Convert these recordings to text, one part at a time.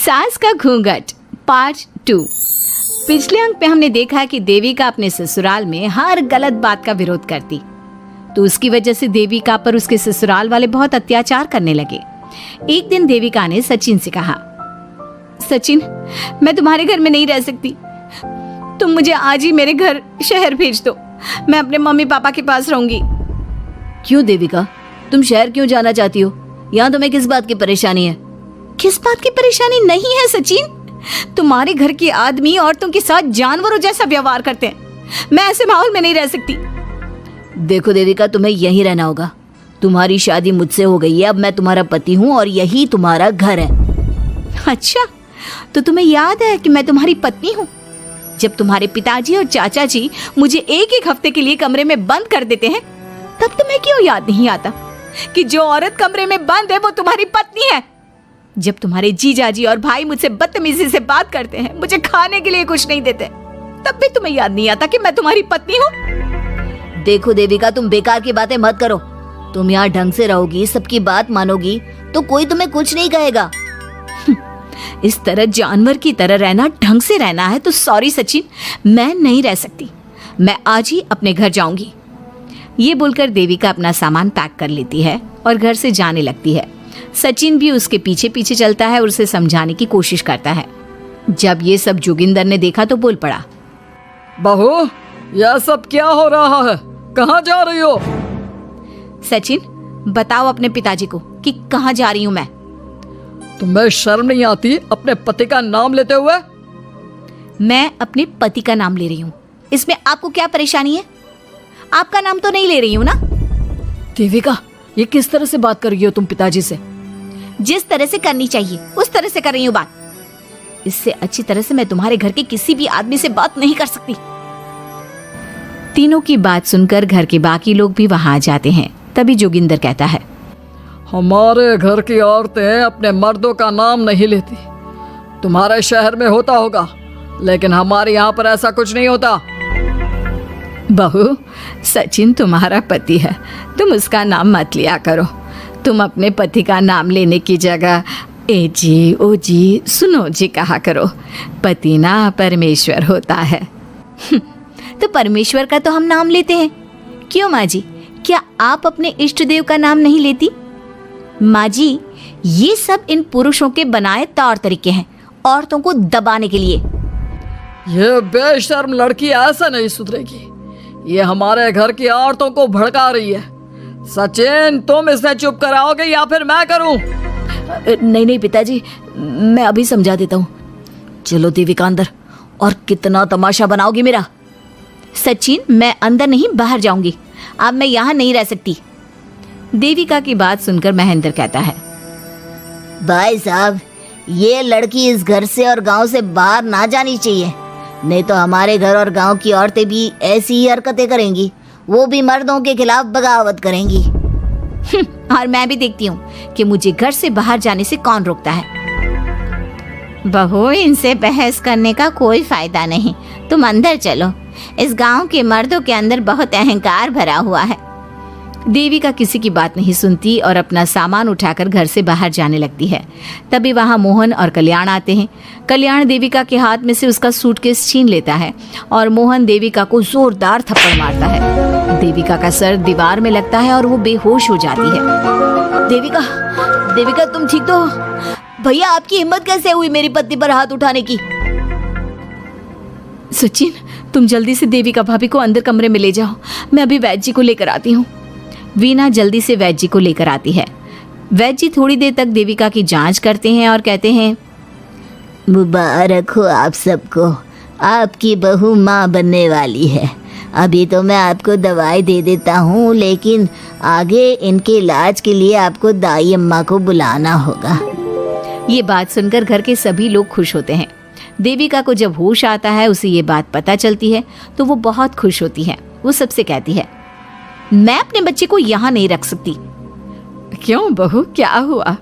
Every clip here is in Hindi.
सास का घूंघट पार्ट 2। पिछले अंक पे हमने देखा कि देविका अपने ससुराल में हर गलत बात का विरोध करती, तो उसकी वजह से देविका पर उसके ससुराल वाले बहुत अत्याचार करने लगे। एक दिन देविका ने सचिन से कहा, सचिन, मैं तुम्हारे घर में नहीं रह सकती, तुम मुझे आज ही मेरे घर शहर भेज दो, मैं अपने मम्मी पापा के पास रहूंगी। क्यों देविका, तुम शहर क्यों जाना चाहती हो? यहाँ तुम्हें किस बात की परेशानी है? किस बात की परेशानी नहीं है सचिन, तुम्हारे घर के आदमी औरतों के साथ जानवरों जैसा व्यवहार करते हैं, मैं ऐसे माहौल में नहीं रह सकती। देखो देविका, तुम्हें यहीं रहना होगा। तुम्हारी शादी मुझसे हो गई है, अब मैं तुम्हारा पति हूँ और यही तुम्हारा घर है। अच्छा, तो तुम्हें याद है कि मैं तुम्हारी पत्नी हूँ? जब तुम्हारे पिताजी और चाचा जी मुझे एक हफ्ते के लिए कमरे में बंद कर देते हैं, तब तुम्हें क्यों याद नहीं आता कि जो औरत कमरे में बंद है वो तुम्हारी पत्नी है? जब तुम्हारे जीजाजी और भाई मुझसे बदतमीजी से बात करते हैं, मुझे खाने के लिए कुछ नहीं देते, तब भी तुम्हें याद नहीं आता कि मैं तुम्हारी पत्नी हूँ? देखो देविका, तुम बेकार की बातें मत करो। तुम यहाँ ढंग से रहोगी, सबकी बात मानोगी, तो कोई तुम्हें कुछ नहीं कहेगा। इस तरह जानवर की तरह रहना, ढंग से रहना है तो सॉरी सचिन, मैं नहीं रह सकती, मैं आज ही अपने घर जाऊंगी। ये बोलकर देविका अपना सामान पैक कर लेती है और घर से जाने लगती है। सचिन भी उसके पीछे पीछे चलता है और उसे समझाने की कोशिश करता है। जब ये सब जोगिंदर ने देखा तो बोल पड़ा, बहू, यह सब क्या हो रहा है? कहाँ जा रही हो? सचिन, बताओ अपने पिताजी को कि कहाँ जा रही हूँ मैं। तुम्हें शर्म नहीं आती अपने पति का नाम लेते हुए? मैं अपने पति का नाम ले रही हूँ, इसमें आपको क्या परेशानी है? आपका नाम तो नहीं ले रही हूँ ना। देविका, ये किस तरह से बात कर रही हो तुम पिताजी से? जिस तरह से करनी चाहिए उस तरह से कर रही हूँ बात। इससे अच्छी तरह से मैं तुम्हारे घर के किसी भी आदमी से बात नहीं कर सकती। तीनों की बात सुनकर घर के बाकी लोग भी वहां आ जाते हैं। तभी जोगिंदर कहता है, हमारे घर की औरतें अपने मर्दों का नाम नहीं लेती। तुम्हारे शहर में होता होगा, लेकिन हमारे यहाँ पर ऐसा कुछ नहीं होता। बहू, सचिन तुम्हारा पति है, तुम उसका नाम मत लिया करो। तुम अपने पति का नाम लेने की जगह ए जी, ओ जी, सुनो जी कहा करो। पति ना परमेश्वर होता है। तो परमेश्वर का तो हम नाम लेते हैं। क्यों माँ जी, क्या आप अपने इष्ट देव का नाम नहीं लेती? माँ जी, ये सब इन पुरुषों के बनाए तौर तरीके हैं, औरतों को दबाने के लिए। ये बेशर्म लड़की ऐसा नहीं सुधरेगी। ये हमारे घर की औरतों को भड़का रही है। सचिन, तुम इसे चुप कराओगे या फिर मैं करूं? नहीं पिताजी, मैं अभी समझा देता हूँ। चलो देविका अंदर, और कितना तमाशा बनाओगी मेरा। सचिन, मैं अंदर नहीं बाहर जाऊंगी, अब मैं यहाँ नहीं रह सकती। देविका की बात सुनकर महेंद्र कहता है, भाई साहब, ये लड़की इस घर से और गांव से बाहर ना जानी चाहिए, नहीं तो हमारे घर और गांव की औरतें भी ऐसी ही हरकतें करेंगी, वो भी मर्दों के खिलाफ बगावत करेंगी। और मैं भी देखती हूँ कि मुझे घर से बाहर जाने से कौन रोकता है। बहू, इनसे बहस करने का कोई फायदा नहीं, तुम अंदर चलो। इस गांव के मर्दों के अंदर बहुत अहंकार भरा हुआ है। देविका किसी की बात नहीं सुनती और अपना सामान उठाकर घर से बाहर जाने लगती है। तभी वहां मोहन और कल्याण आते हैं। कल्याण देविका के हाथ में से उसका सूटकेस छीन लेता है और मोहन देविका को जोरदार थप्पड़ मारता है। देविका का सर दीवार में लगता है और वो बेहोश हो जाती है। देविका, तुम ठीक तो हो? भैया, आपकी हिम्मत कैसे हुई मेरी पत्नी पर हाथ उठाने की? सचिन, तुम जल्दी से देविका भाभी को अंदर कमरे में ले जाओ, मैं अभी वैद्य जी को लेकर आती हूँ। वीना जल्दी से वैद्य जी को लेकर आती है। वैद्य जी थोड़ी देर तक देविका की जांच करते हैं और कहते हैं, मुबारक हो आप सबको, आपकी बहू माँ बनने वाली है। अभी तो मैं आपको दवाई दे देता हूँ, लेकिन आगे इनके इलाज के लिए आपको दाई अम्मा को बुलाना होगा। ये बात सुनकर घर के सभी लोग खुश होते हैं। देविका को जब होश आता है, उसे ये बात पता चलती है तो वो बहुत खुश होती है। वो सबसे कहती है, मैं अपने बच्चे को यहाँ नहीं रख सकती। क्यों बहू, क्या हुआ?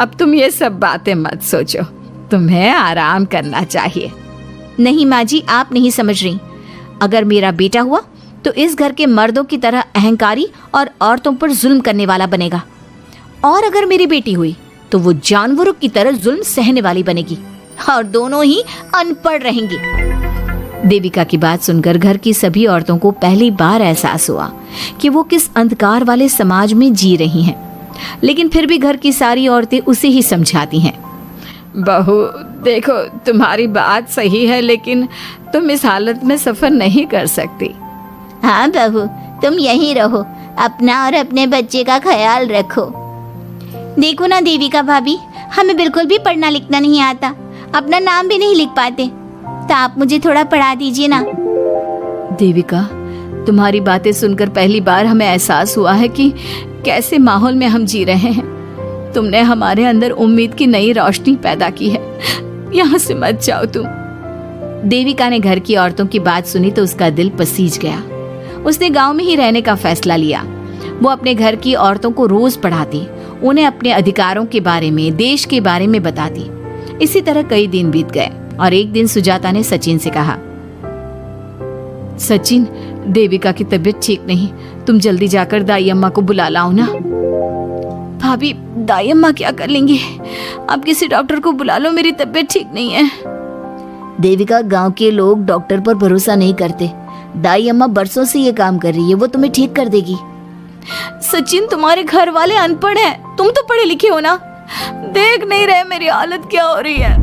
अब तुम ये सब बातें मत सोचो, तुम्हें आराम करना चाहिए। नहीं माँ जी, आप नहीं समझ रही। अगर मेरा बेटा हुआ तो इस घर के मर्दों की तरह अहंकारी और औरतों पर जुल्म करने वाला बनेगा, और अगर मेरी बेटी हुई तो तो वो जानवरों की तरह जुल्म सहने वाली बनेगी और दोनों ही अनपढ़ रहेंगी। देविका की बात सुनकर घर की सभी औरतों को पहली बार एहसास हुआ कि वो किस अंधकार वाले समाज में जी रही हैं। लेकिन फिर भी घर की सारी औरतें उसे ही समझाती हैं। बहू देखो, तुम्हारी बात सही है, लेकिन तुम इस हालत में सफर नहीं कर सकती। हाँ बहू, तुम यहीं रहो, अपना और अपने बच्चे का ख्याल रखो। देखो ना देविका भाभी, हमें बिल्कुल भी पढ़ना लिखना नहीं आता, अपना नाम भी नहीं लिख पाते, तो आप मुझे थोड़ा पढ़ा दीजिए ना। देविका, तुम्हारी बातें सुनकर पहली बार हमें एहसास हुआ है कि कैसे माहौल में हम जी रहे हैं। तुमने हमारे अंदर उम्मीद की नई रोशनी पैदा की है। यहाँ से मत जाओ तुम। देविका ने घर की औरतों की बात सुनी तो उसका दिल पसीज गया। उसने गांव में ही रहने का फैसला लिया। वो अपने घर की औरतों को रोज पढ़ाती, उन्हें अपने अधिकारों के बारे में, देश के बारे में बताती। इसी तरह कई दिन बीत गए और एक दिन सुजाता ने सचिन से कहा, सचिन, देविका की तबीयत ठीक नहीं, तुम जल्दी जाकर दाई अम्मा को बुला लाओ ना। भाभी, दाई अम्मा क्या कर लेंगी? आप किसी डॉक्टर को बुला लो, मेरी तबीयत ठीक नहीं है। देविका, गांव के लोग डॉक्टर पर भरोसा नहीं करते। दाई अम्मा बरसों से ये काम कर रही है, वो तुम्हें ठीक कर देगी। सचिन, तुम्हारे घर वाले अनपढ़ हैं, तुम तो पढ़े लिखे हो ना, देख नहीं रहे मेरी हालत क्या हो रही है।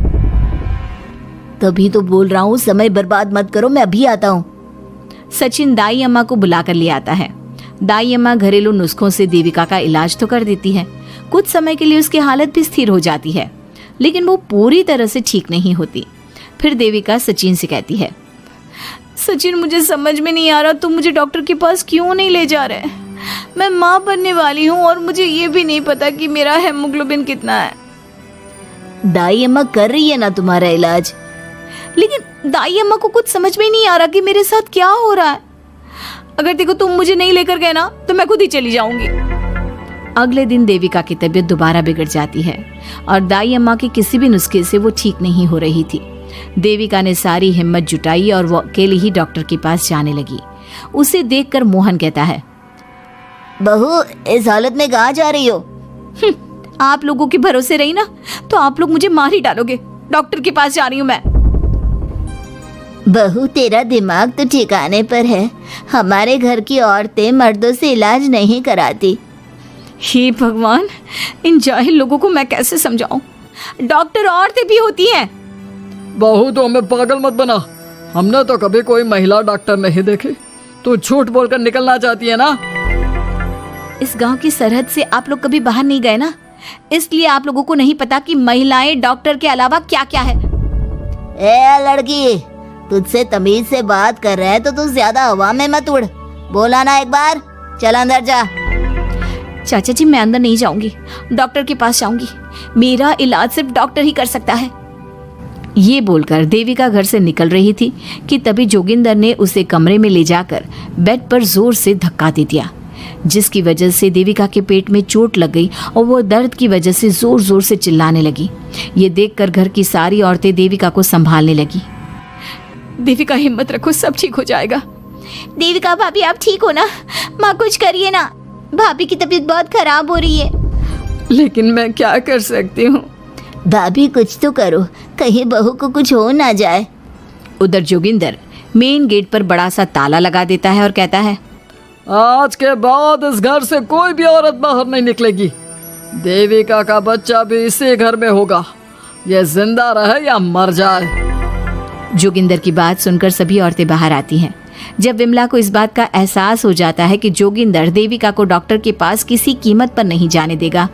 तभी तो बोल रहा हूँ, समय बर्बाद मत करो, मैं अभी आता हूँ। सचिन दाई अम्मा को बुलाकर ले आता है। दाई अम्मा घरेलू नुस्खों से देविका का इलाज तो कर देती है। कुछ समय के लिए उसकी हालत भी स्थिर हो जाती है, लेकिन वो पूरी तरह से ठीक नहीं होती। फिर देविका सचिन से कहती है, सचिन, मुझे समझ में नहीं आ रहा, तुम मुझे डॉक्टर के पास क्यों नहीं ले जा रहे? मैं माँ बनने वाली हूँ और मुझे ये भी नहीं पता कि मेरा हेमोग्लोबिन कितना है। दाई अम्मा कर रही है ना तुम्हारा इलाज। लेकिन दाई अम्मा को कुछ समझ में नहीं आ रहा कि मेरे साथ क्या हो रहा है। अगर देखो तुम मुझे नहीं लेकर गए ना तो मैं खुद ही चली जाऊंगी। अगले दिन देविका की तबीयत दोबारा बिगड़ जाती है और दाई अम्मा के किसी भी नुस्खे से वो ठीक नहीं हो रही थी। देविका ने सारी हिम्मत जुटाई और वो अकेले ही डॉक्टर के पास जाने लगी। उसे देखकर मोहन कहता है, बहू, इस हालत में कहाँ जा रही हो? आप लोगों के भरोसे रही ना तो आप लोग मुझे मार ही डालोगे। डॉक्टर के पास जा रही हूँ मैं। बहू, तेरा दिमाग तो ठिकाने पर है। हमारे घर की औरतें मर्दों से इलाज नहीं कराती। हे भगवान, इन जाहिल लोगों को मैं कैसे समझाऊं? डॉक्टर औरतें भी होती हैं। बहू, तो हमें पागल मत बना, हमने तो कभी कोई महिला डॉक्टर नहीं देखी। तू झूठ बोलकर निकलना चाहती है ना? इस गांव की सरहद से आप लोग कभी बाहर नहीं गए ना, इसलिए आप लोगों को नहीं पता कि महिलाएं डॉक्टर के अलावा क्या क्या है। ए लड़की, तुझसे तमीज से बात कर रहे हैं तो तू ज्यादा हवा में मत उड़। बोला ना एक बार, चल अंदर जा। चाचा जी, मैं अंदर नहीं जाऊंगी, डॉक्टर के पास जाऊंगी। मेरा इलाज सिर्फ डॉक्टर ही कर सकता है। ये बोलकर देविका घर से निकल रही थी कि तभी जोगिंदर ने उसे कमरे में ले जाकर बेड पर जोर से धक्का दे दिया, जिसकी वजह से देविका के पेट में चोट लग गई और वो दर्द की वजह से जोर जोर से चिल्लाने लगी। ये देखकर घर की सारी औरतें देविका को संभालने लगी। देविका, हिम्मत रखो, सब ठीक हो जाएगा। देविका भाभी, आप ठीक हो ना? माँ, कुछ करिए ना, भाभी की तबीयत बहुत खराब हो रही है। लेकिन मैं क्या कर सकती हूँ? भाभी, कुछ तो करो, कहीं बहू को कुछ हो ना जाए। उधर जोगिंदर मेन गेट पर बड़ा सा ताला लगा देता है और कहता है, आज के बाद इस घर से कोई भी औरत बाहर नहीं निकलेगी। देविका का बच्चा भी इसी घर में होगा, ये जिंदा रहे या मर जाए। जोगिंदर की बात सुनकर सभी औरतें बाहर आती हैं। जब विमला को इस बात का एहसास हो जाता है कि जोगिंदर देविका को डॉक्टर के पास किसी कीमत पर नहीं जाने देगा,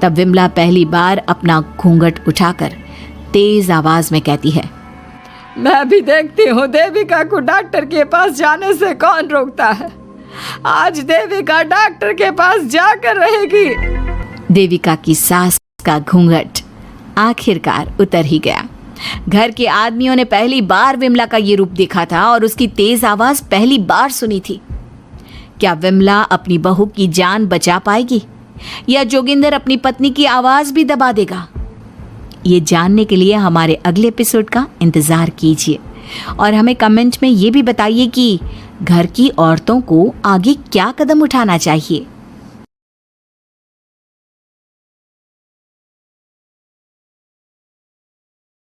तब विमला पहली बार अपना घूंघट उठाकर तेज आवाज में कहती है, मैं भी देखती हूँ देविका को डॉक्टर के पास जाने से कौन रोकता है। आज देविका डॉक्टर के पास जाकर रहेगी। देविका की सास का घूंघट आखिरकार उतर ही गया। घर के आदमियों ने पहली बार विमला का ये रूप देखा था और उसकी तेज आवाज पहली बार सुनी थी। क्या विमला अपनी बहू की जान बचा पाएगी या जोगिंदर अपनी पत्नी की आवाज भी दबा देगा? ये जानने के लिए हमारे अगले एपिसोड का इंतजार कीजिए और हमें कमेंट में ये भी बताइए कि घर की औरतों को आगे क्या कदम उठाना चाहिए।